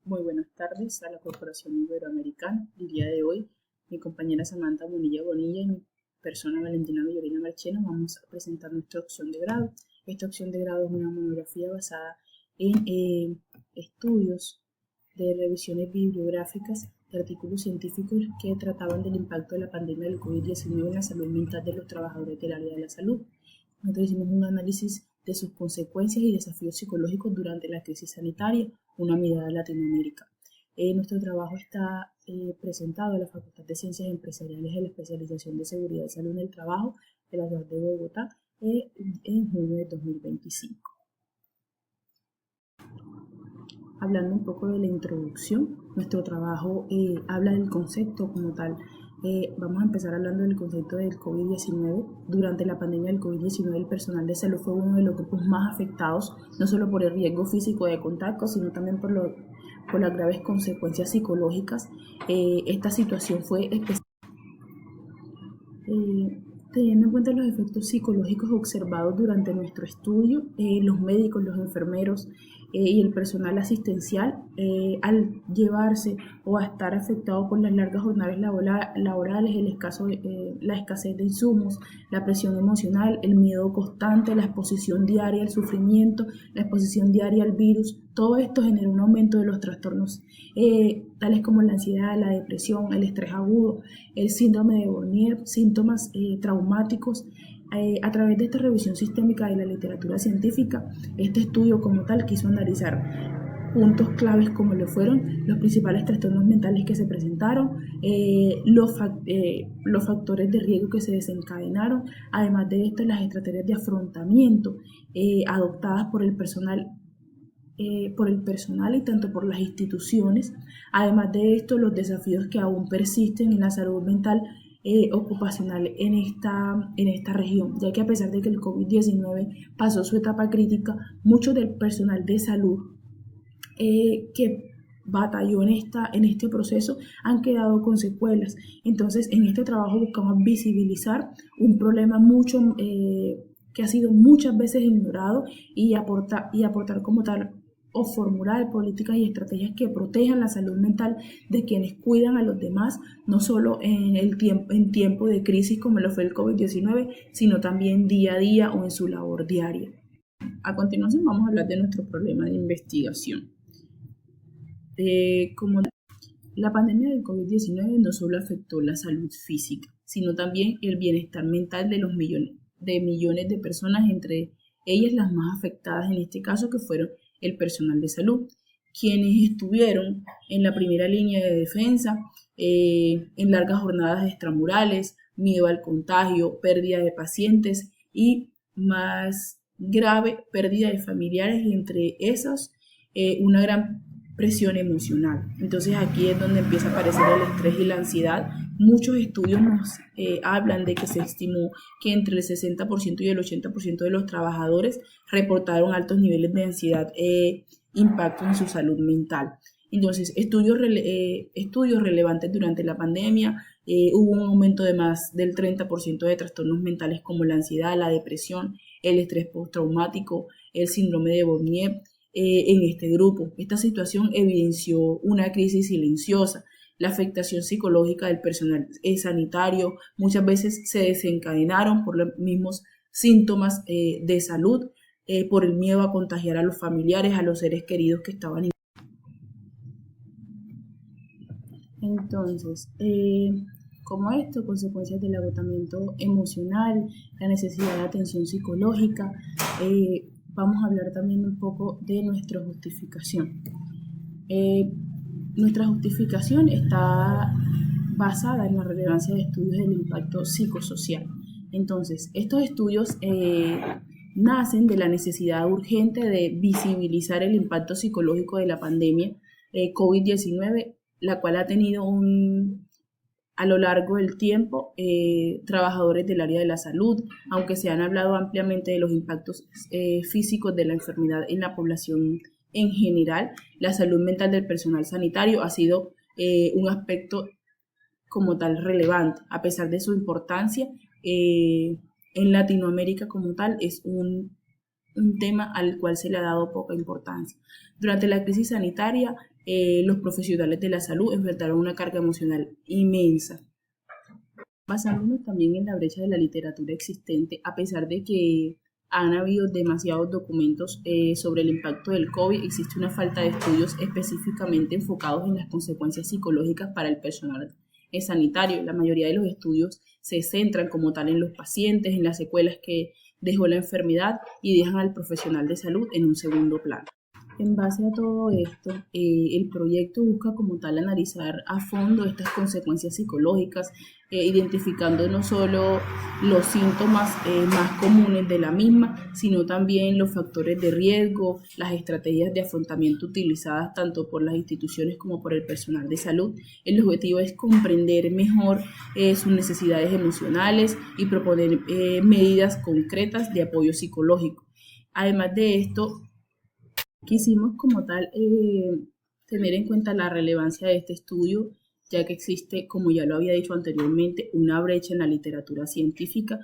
Muy buenas tardes a la Corporación Iberoamericana. El día de hoy, mi compañera Samantha Bonilla Bonilla y mi persona Valentina Villorina Marchena vamos a presentar nuestra opción de grado. Esta opción de grado es una monografía basada en estudios de revisiones bibliográficas de artículos científicos que trataban del impacto de la pandemia del COVID-19 en la salud mental de los trabajadores del área de la salud. Nosotros hicimos un análisis de sus consecuencias y desafíos psicológicos durante la crisis sanitaria, una mirada a Latinoamérica. Nuestro trabajo está presentado en la Facultad de Ciencias Empresariales de la Especialización de Seguridad y Salud en el Trabajo de la ciudad de Bogotá en junio de 2025. Hablando un poco de la introducción, nuestro trabajo habla del concepto como tal. Vamos a empezar hablando del concepto del COVID-19. Durante la pandemia del COVID-19, el personal de salud fue uno de los grupos más afectados, no solo por el riesgo físico de contacto, sino también por las graves consecuencias psicológicas. Esta situación fue especial. Teniendo en cuenta los efectos psicológicos observados durante nuestro estudio, los médicos, los enfermeros y el personal asistencial, al llevarse o a estar afectados por las largas jornadas laborales, la escasez de insumos, la presión emocional, el miedo constante, la exposición diaria al sufrimiento, la exposición diaria al virus, todo esto genera un aumento de los trastornos tales como la ansiedad, la depresión, el estrés agudo, el síndrome de Bornier, síntomas traumáticos. A través de esta revisión sistémica de la literatura científica, este estudio como tal quiso analizar puntos claves como lo fueron los principales trastornos mentales que se presentaron, los factores de riesgo que se desencadenaron, además de esto las estrategias de afrontamiento adoptadas por el personal y tanto por las instituciones. Además de esto, los desafíos que aún persisten en la salud mental ocupacional en esta región, ya que a pesar de que el COVID-19 pasó su etapa crítica, mucho del personal de salud que batalló en este proceso han quedado con secuelas. Entonces, en este trabajo buscamos visibilizar un problema que ha sido muchas veces ignorado y aportar como tal o formular políticas y estrategias que protejan la salud mental de quienes cuidan a los demás, no solo en tiempo de crisis como lo fue el COVID-19, sino también día a día o en su labor diaria. A continuación vamos a hablar de nuestro problema de investigación. Como la pandemia del COVID-19 no solo afectó la salud física, sino también el bienestar mental de millones de personas, entre ellas las más afectadas en este caso que fueron el personal de salud, quienes estuvieron en la primera línea de defensa, en largas jornadas extramurales, miedo al contagio, pérdida de pacientes y más grave, pérdida de familiares y entre esos una gran presión emocional. Entonces aquí es donde empieza a aparecer el estrés y la ansiedad. Muchos estudios nos hablan de que se estimó que entre el 60% y el 80% de los trabajadores reportaron altos niveles de ansiedad impacto en su salud mental. Entonces, estudios relevantes durante la pandemia, hubo un aumento de más del 30% de trastornos mentales como la ansiedad, la depresión, el estrés postraumático, el síndrome de Bornier, en este grupo. Esta situación evidenció una crisis silenciosa, la afectación psicológica del personal sanitario, muchas veces se desencadenaron por los mismos síntomas de salud, por el miedo a contagiar a los familiares, a los seres queridos que estaban en. Entonces, como esto, consecuencias del agotamiento emocional, la necesidad de atención psicológica, vamos a hablar también un poco de nuestra justificación. Nuestra justificación está basada en la relevancia de estudios del impacto psicosocial. Entonces, estos estudios nacen de la necesidad urgente de visibilizar el impacto psicológico de la pandemia COVID-19, la cual ha tenido a lo largo del tiempo, trabajadores del área de la salud, aunque se han hablado ampliamente de los impactos físicos de la enfermedad en la población en general, la salud mental del personal sanitario ha sido un aspecto como tal relevante, a pesar de su importancia. En Latinoamérica como tal es un tema al cual se le ha dado poca importancia. Durante la crisis sanitaria, los profesionales de la salud enfrentaron una carga emocional inmensa. Basándonos también en la brecha de la literatura existente, a pesar de que han habido demasiados documentos sobre el impacto del COVID, existe una falta de estudios específicamente enfocados en las consecuencias psicológicas para el personal sanitario. La mayoría de los estudios se centran como tal en los pacientes, en las secuelas que dejó la enfermedad y dejan al profesional de salud en un segundo plano. En base a todo esto, el proyecto busca como tal analizar a fondo estas consecuencias psicológicas, identificando no solo los síntomas más comunes de la misma, sino también los factores de riesgo, las estrategias de afrontamiento utilizadas tanto por las instituciones como por el personal de salud. El objetivo es comprender mejor sus necesidades emocionales y proponer medidas concretas de apoyo psicológico. Además de esto, quisimos como tal tener en cuenta la relevancia de este estudio, ya que existe, como ya lo había dicho anteriormente, una brecha en la literatura científica,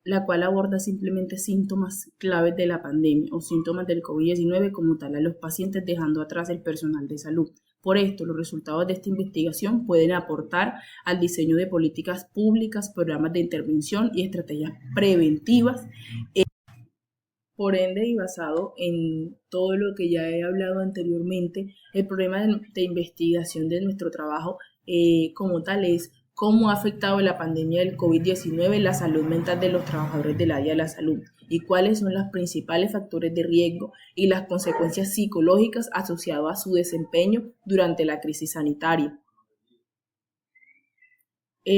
la cual aborda simplemente síntomas claves de la pandemia o síntomas del COVID-19 como tal a los pacientes, dejando atrás el personal de salud. Por esto, los resultados de esta investigación pueden aportar al diseño de políticas públicas, programas de intervención y estrategias preventivas. Por ende, y basado en todo lo que ya he hablado anteriormente, el problema de investigación de nuestro trabajo como tal es cómo ha afectado la pandemia del COVID-19 la salud mental de los trabajadores del área de la salud y cuáles son los principales factores de riesgo y las consecuencias psicológicas asociadas a su desempeño durante la crisis sanitaria.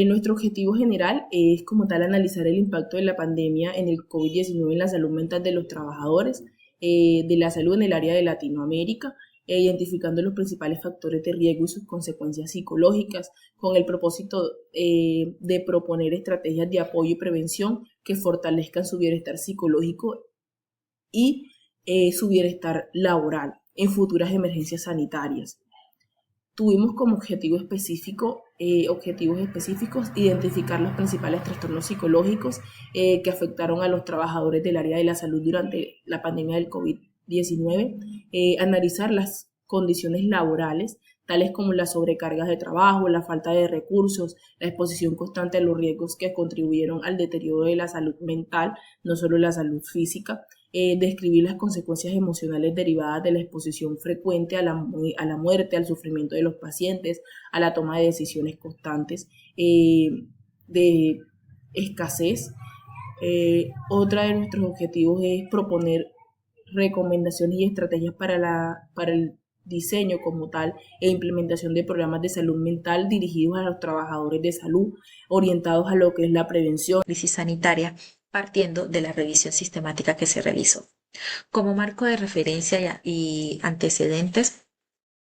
Nuestro objetivo general es como tal analizar el impacto de la pandemia en el COVID-19 en la salud mental de los trabajadores de la salud en el área de Latinoamérica, identificando los principales factores de riesgo y sus consecuencias psicológicas, con el propósito de proponer estrategias de apoyo y prevención que fortalezcan su bienestar psicológico y su bienestar laboral en futuras emergencias sanitarias. Tuvimos como objetivos específicos, identificar los principales trastornos psicológicos que afectaron a los trabajadores del área de la salud durante la pandemia del COVID-19, analizar las condiciones laborales, tales como las sobrecargas de trabajo, la falta de recursos, la exposición constante a los riesgos que contribuyeron al deterioro de la salud mental, no solo la salud física, describir las consecuencias emocionales derivadas de la exposición frecuente a la muerte, al sufrimiento de los pacientes, a la toma de decisiones constantes, de escasez. Otra de nuestros objetivos es proponer recomendaciones y estrategias para el diseño como tal e implementación de programas de salud mental dirigidos a los trabajadores de salud, orientados a lo que es la prevención. Crisis sanitaria, partiendo de la revisión sistemática que se realizó. Como marco de referencia y antecedentes,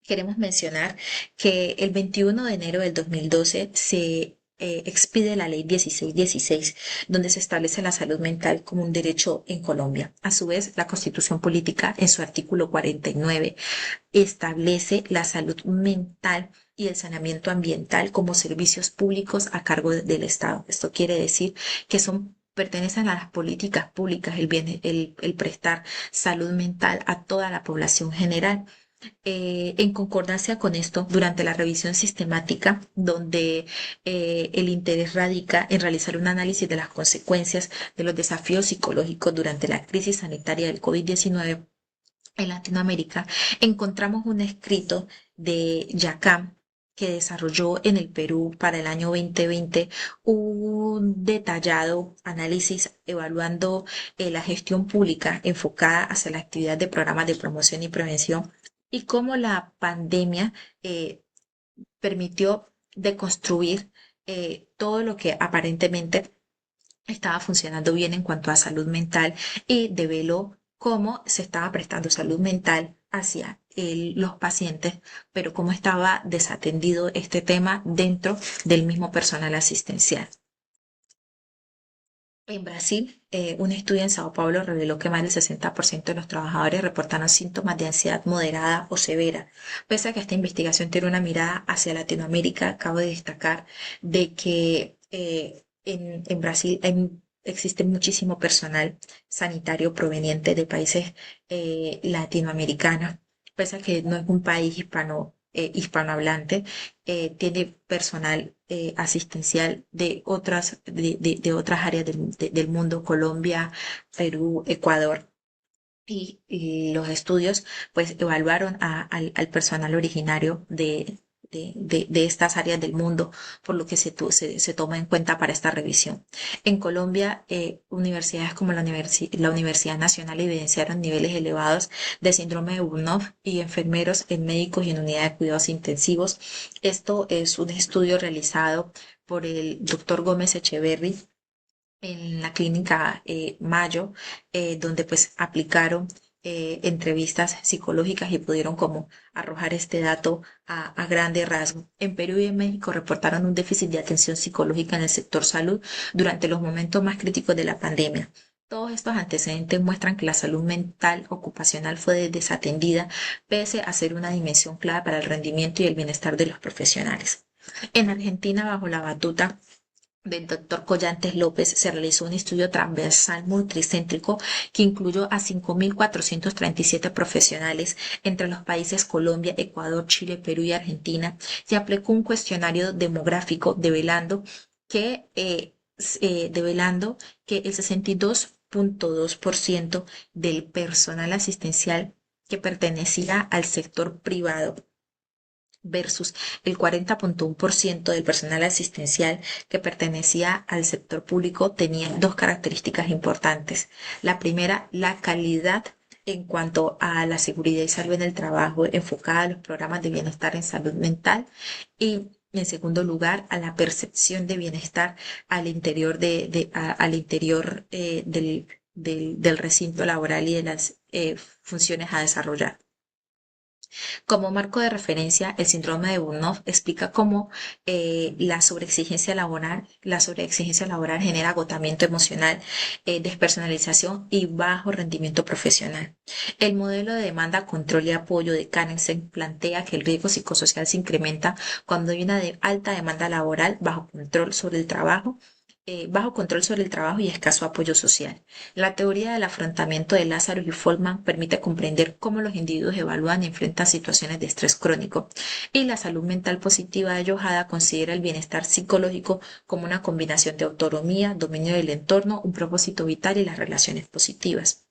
queremos mencionar que el 21 de enero del 2012 se expide la ley 1616, donde se establece la salud mental como un derecho en Colombia. A su vez, la Constitución Política, en su artículo 49, establece la salud mental y el saneamiento ambiental como servicios públicos a cargo del Estado. Esto quiere decir que pertenecen a las políticas públicas el prestar salud mental a toda la población general. En concordancia con esto, durante la revisión sistemática, donde el interés radica en realizar un análisis de las consecuencias de los desafíos psicológicos durante la crisis sanitaria del COVID-19 en Latinoamérica, encontramos un escrito de Yacam que desarrolló en el Perú para el año 2020 un detallado análisis evaluando la gestión pública enfocada hacia la actividad de programas de promoción y prevención y cómo la pandemia permitió deconstruir todo lo que aparentemente estaba funcionando bien en cuanto a salud mental y develó cómo se estaba prestando salud mental hacia los pacientes, pero cómo estaba desatendido este tema dentro del mismo personal asistencial. En Brasil, un estudio en Sao Paulo reveló que más del 60% de los trabajadores reportaron síntomas de ansiedad moderada o severa. Pese a que esta investigación tiene una mirada hacia Latinoamérica, cabe destacar de que en Brasil existe muchísimo personal sanitario proveniente de países latinoamericanos pese a que no es un país hispanohablante, tiene personal asistencial de otras áreas del mundo, Colombia, Perú, Ecuador. Y los estudios pues evaluaron al personal originario de estas áreas del mundo, por lo que se toma en cuenta para esta revisión. En Colombia, universidades como la Universidad Nacional evidenciaron niveles elevados de síndrome de Burnout y enfermeros en médicos y en unidades de cuidados intensivos. Esto es un estudio realizado por el doctor Gómez Echeverry en la clínica Mayo, donde pues aplicaron entrevistas psicológicas y pudieron como arrojar este dato a grande rasgo. En Perú y en México reportaron un déficit de atención psicológica en el sector salud durante los momentos más críticos de la pandemia. Todos estos antecedentes muestran que la salud mental ocupacional fue desatendida, pese a ser una dimensión clave para el rendimiento y el bienestar de los profesionales. En Argentina, bajo la batuta del doctor Collantes López, se realizó un estudio transversal multicéntrico que incluyó a 5.437 profesionales entre los países Colombia, Ecuador, Chile, Perú y Argentina, y aplicó un cuestionario demográfico develando que el 62.2% del personal asistencial que pertenecía al sector privado versus el 40.1% del personal asistencial que pertenecía al sector público tenía dos características importantes. La primera, la calidad en cuanto a la seguridad y salud en el trabajo, enfocada a los programas de bienestar en salud mental, y en segundo lugar, a la percepción de bienestar al interior, al interior del recinto laboral y de las funciones a desarrollar. Como marco de referencia, el síndrome de Burnout explica cómo la sobreexigencia laboral genera agotamiento emocional, despersonalización y bajo rendimiento profesional. El modelo de demanda, control y apoyo de Canensen plantea que el riesgo psicosocial se incrementa cuando hay una alta demanda laboral bajo control sobre el trabajo y escaso apoyo social. La teoría del afrontamiento de Lázaro y Folman permite comprender cómo los individuos evalúan y enfrentan situaciones de estrés crónico, y la salud mental positiva de Yohada considera el bienestar psicológico como una combinación de autonomía, dominio del entorno, un propósito vital y las relaciones positivas.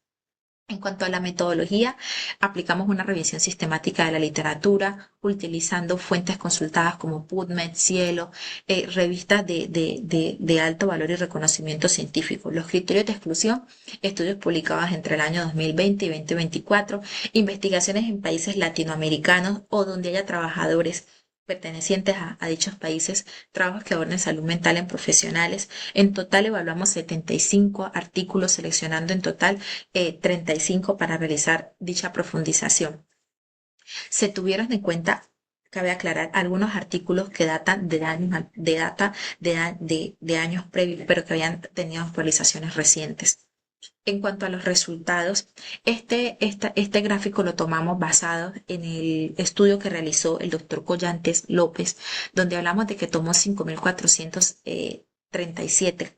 En cuanto a la metodología, aplicamos una revisión sistemática de la literatura, utilizando fuentes consultadas como PubMed, Cielo, revistas de alto valor y reconocimiento científico. Los criterios de exclusión: estudios publicados entre el año 2020 y 2024, investigaciones en países latinoamericanos o donde haya trabajadores pertenecientes a dichos países, trabajos que aborden salud mental en profesionales. En total evaluamos 75 artículos, seleccionando en total 35 para realizar dicha profundización. Se tuvieron en cuenta, cabe aclarar, algunos artículos que datan de años previos, pero que habían tenido actualizaciones recientes. En cuanto a los resultados, este gráfico lo tomamos basado en el estudio que realizó el doctor Collantes López, donde hablamos de que tomó 5.437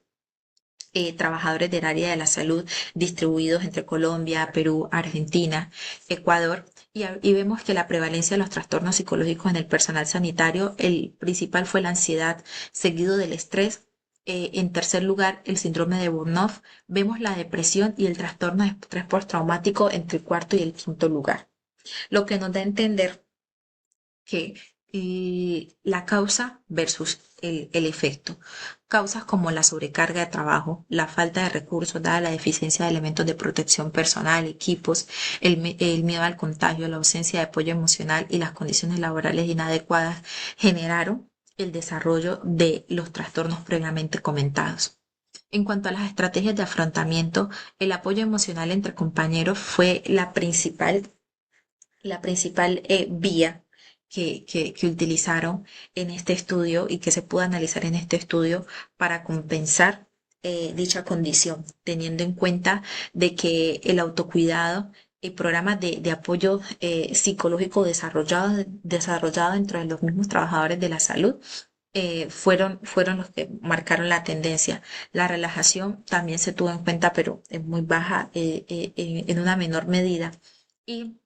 trabajadores del área de la salud distribuidos entre Colombia, Perú, Argentina, Ecuador, y vemos que la prevalencia de los trastornos psicológicos en el personal sanitario, el principal fue la ansiedad, seguido del estrés. En tercer lugar, el síndrome de Burnout. Vemos la depresión y el trastorno de estrés postraumático entre el cuarto y el quinto lugar, lo que nos da a entender que la causa versus el efecto. Causas como la sobrecarga de trabajo, la falta de recursos dada la deficiencia de elementos de protección personal, equipos, el miedo al contagio, la ausencia de apoyo emocional y las condiciones laborales inadecuadas generaron el desarrollo de los trastornos previamente comentados. En cuanto a las estrategias de afrontamiento, el apoyo emocional entre compañeros fue la principal vía que utilizaron en este estudio y que se pudo analizar en este estudio para compensar dicha condición, teniendo en cuenta de que el autocuidado y programas de apoyo psicológico desarrollado dentro de los mismos trabajadores de la salud fueron los que marcaron la tendencia. La relajación también se tuvo en cuenta, pero en muy baja, en una menor medida. Y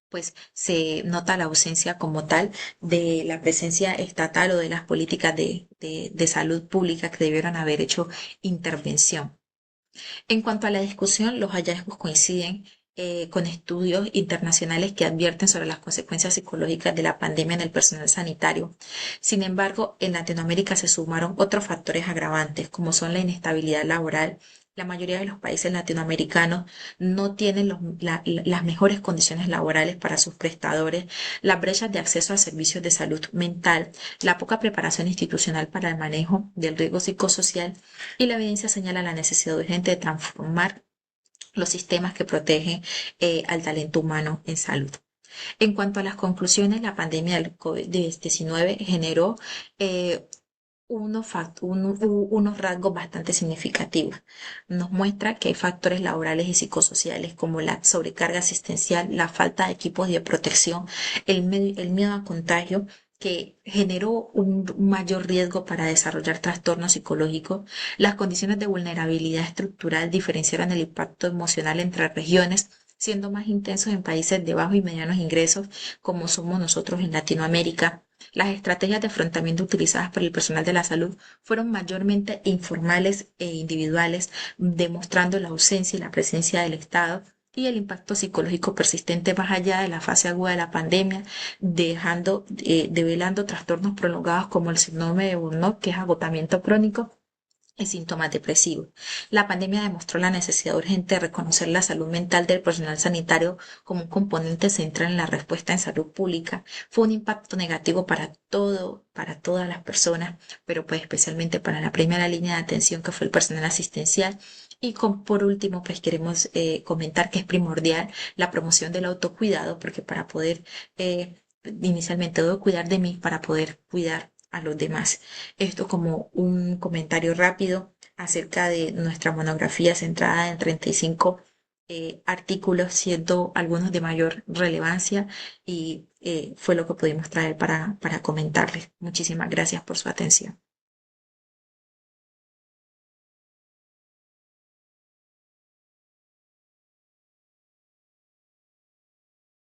pues se nota la ausencia como tal de la presencia estatal o de las políticas de salud pública que debieron haber hecho intervención. En cuanto a la discusión, los hallazgos coinciden con estudios internacionales que advierten sobre las consecuencias psicológicas de la pandemia en el personal sanitario. Sin embargo, en Latinoamérica se sumaron otros factores agravantes, como son la inestabilidad laboral. La mayoría de los países latinoamericanos no tienen las mejores condiciones laborales para sus prestadores, las brechas de acceso a servicios de salud mental, la poca preparación institucional para el manejo del riesgo psicosocial y la evidencia señala la necesidad urgente de transformar los sistemas que protegen al talento humano en salud. En cuanto a las conclusiones, la pandemia del COVID-19 generó unos rasgos bastante significativos. Nos muestra que hay factores laborales y psicosociales como la sobrecarga asistencial, la falta de equipos de protección, el miedo a contagio que generó un mayor riesgo para desarrollar trastornos psicológicos. Las condiciones de vulnerabilidad estructural diferenciaron el impacto emocional entre regiones, siendo más intensos en países de bajos y medianos ingresos, como somos nosotros en Latinoamérica. Las estrategias de afrontamiento utilizadas por el personal de la salud fueron mayormente informales e individuales, demostrando la ausencia y la presencia del Estado y el impacto psicológico persistente más allá de la fase aguda de la pandemia, develando trastornos prolongados como el síndrome de Burnout, que es agotamiento crónico, y síntomas depresivos. La pandemia demostró la necesidad urgente de reconocer la salud mental del personal sanitario como un componente central en la respuesta en salud pública. Fue un impacto negativo para todas las personas, pero pues especialmente para la primera línea de atención que fue el personal asistencial. Y por último, pues queremos comentar que es primordial la promoción del autocuidado, porque para poder, inicialmente debo cuidar de mí para poder cuidar a los demás. Esto como un comentario rápido acerca de nuestra monografía centrada en 35 artículos, siendo algunos de mayor relevancia y fue lo que pudimos traer para comentarles. Muchísimas gracias por su atención.